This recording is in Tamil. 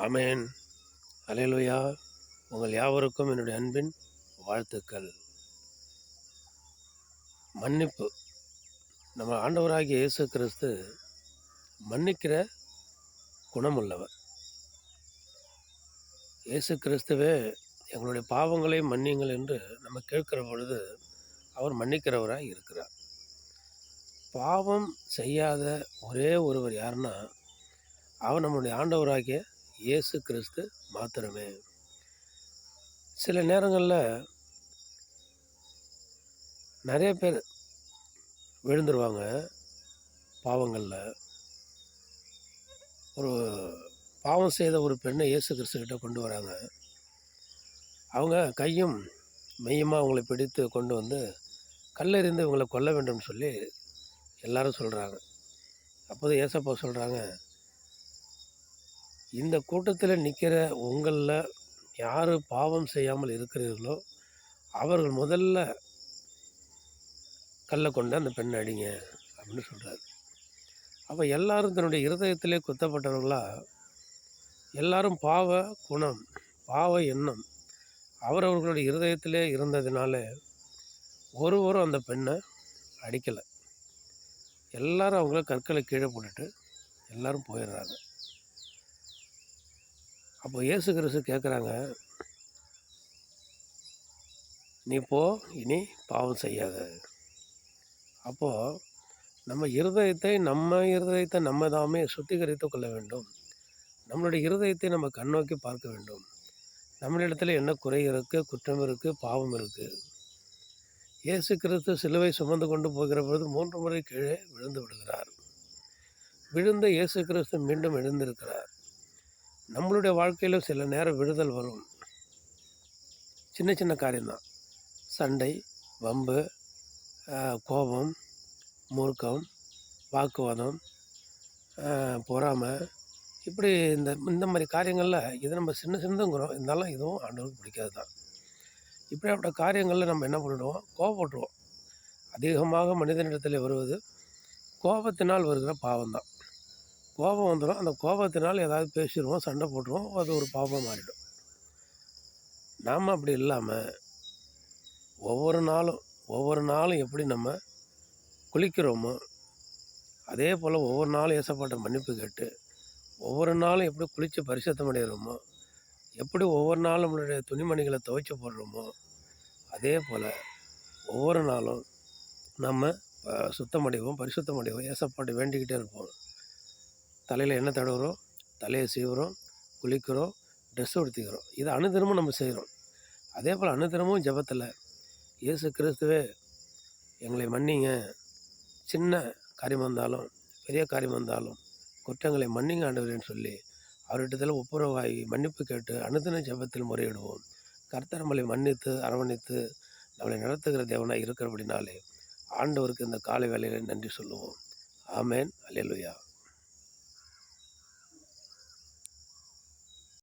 ஆமென். அல்லேலூயா. உங்கள் யாவருக்கும் என்னுடைய அன்பின் வாழ்த்துக்கள். மன்னிப்பு. நம்ம ஆண்டவராகிய இயேசு கிறிஸ்து மன்னிக்கிற குணமுள்ளவர். இயேசு கிறிஸ்துவே எங்களுடைய பாவங்களை மன்னியுங்கள் என்று நம்ம கேட்கிற பொழுது, அவர் மன்னிக்கிறவராய் இருக்கிறார். பாவம் செய்யாத ஒரே ஒருவர் யாருன்னா, அவர் நம்முடைய ஆண்டவராகிய இயேசு கிறிஸ்து மாத்திரமே. சில நேரங்கள்ல நெறைய பேர் விழுந்துருவாங்க பாவங்கள்ல. ஒரு பாவம் செய்த ஒரு பெண்ணை இயேசு கிறிஸ்துகிட்ட கொண்டு வராங்க. அவங்க கையும் மெய்யுமா அவங்கள பிடித்து கொண்டு வந்து கல்லெறிந்து இவங்கள கொல்ல வேண்டும்னு சொல்லி எல்லாரும் சொல்கிறாங்க. அப்போது ஏசப்பா சொல்கிறாங்க, இந்த கூட்டத்தில் நிற்கிற உங்களில் யார் பாவம் செய்யாமல் இருக்கிறீர்களோ அவர்கள் முதல்ல கல்லை கொண்டு அந்த பெண்ணை அடிங்க அப்படின்னு சொல்கிறாரு. அப்போ எல்லாரும் தன்னுடைய இருதயத்திலே குத்தப்பட்டவர்களா, எல்லாரும் பாவ குணம், பாவ எண்ணம் அவரவர்களுடைய இருதயத்திலே இருந்ததினால ஒருவரும் அந்த பெண்ணை அடிக்கலை. எல்லாரும் அவங்கள கற்களை கீழே போட்டுட்டு எல்லாரும் போயிடுறாங்க. அப்போ இயேசு கிறிஸ்து கேட்குறாங்க, நீ போ, இனி பாவம் செய்யாத. அப்போது நம்ம இருதயத்தை நம்ம தாமே சுத்திகரித்து கொள்ள வேண்டும். நம்மளுடைய இருதயத்தை நம்ம கண்ணோக்கி பார்க்க வேண்டும். நம்மளிடத்தில் என்ன குறை இருக்குது, குற்றம் இருக்குது, பாவம் இருக்குது. இயேசு கிறிஸ்து சிலுவை சுமந்து கொண்டு போகிற பொழுது 3 முறை கீழே விழுந்து விடுகிறார். விழுந்த இயேசு கிறிஸ்து மீண்டும் எழுந்திருக்கிறார். நம்மளுடைய வாழ்க்கையிலும் சில நேரம் விடுதல் வரும். சின்ன சின்ன காரியம்தான். சண்டை, வம்பு, கோபம், மூர்க்கம், வாக்குவாதம், பொறாமை, இப்படி இந்த மாதிரி காரியங்களில் இது நம்ம சின்னதுங்கிறோம். இருந்தாலும் இதுவும் ஆண்டவருக்கு பிடிக்காது தான். இப்படிப்பட்ட காரியங்களில் நம்ம என்ன பண்ணிடுவோம், கோபப்பட்டுருவோம். அதிகமாக மனிதனிடத்தில் வருவது கோபத்தினால் வருகிற பாவம்தான். கோபம் வந்துடும். அந்த கோபத்தினால் ஏதாவது பேசிடுவோம், சண்டை போட்டுருவோம், அது ஒரு பாவமாக மாறிடும். நாம் அப்படி இல்லாமல் ஒவ்வொரு நாளும் எப்படி நம்ம குளிக்கிறோமோ அதே போல் ஒவ்வொரு நாளும் ஏசப்பாட்ட மன்னிப்பு கேட்டு ஒவ்வொரு நாளும் எப்படி குளித்து பரிசுத்தம் அடைகிறோமோ, எப்படி ஒவ்வொரு நாளும் நம்மளுடைய துணிமணிகளை துவைச்சி போடுறோமோ அதே போல் ஒவ்வொரு நாளும் நம்ம சுத்தமடைவோம், பரிசுத்தம் அடைவோம். ஏசப்பாட்டை வேண்டிக்கிட்டே இருப்போம். தலையில் எண்ணெய் தடவுறோம், தலையை சீவுறோம், குளிக்கிறோம், ட்ரெஸ் உடுத்திக்கிறோம். இதை அனுதினமும் நம்ம செய்கிறோம். அதே போல் அனுதினமும் ஜெபத்தில் இயேசு கிறிஸ்துவே எங்களை மன்னிங்க, சின்ன காரியமாக இருந்தாலும் பெரிய காரியமாக இருந்தாலும் குற்றங்களை மன்னிங்க ஆண்டவரேன்னு சொல்லி அவர்கிட்டத்தில் ஒப்புரவாகி மன்னிப்பு கேட்டு அனுதின ஜெபத்தில் முறையிடுவோம். கர்த்தர் நம்மளை மன்னித்து அரவணைத்து நம்மளை நடத்துகிற தேவனாக இருக்கிறபடினாலே ஆண்டவருக்கு இந்த காலை வேளையில் நன்றி சொல்லுவோம். ஆமென். அல்லேலூயா.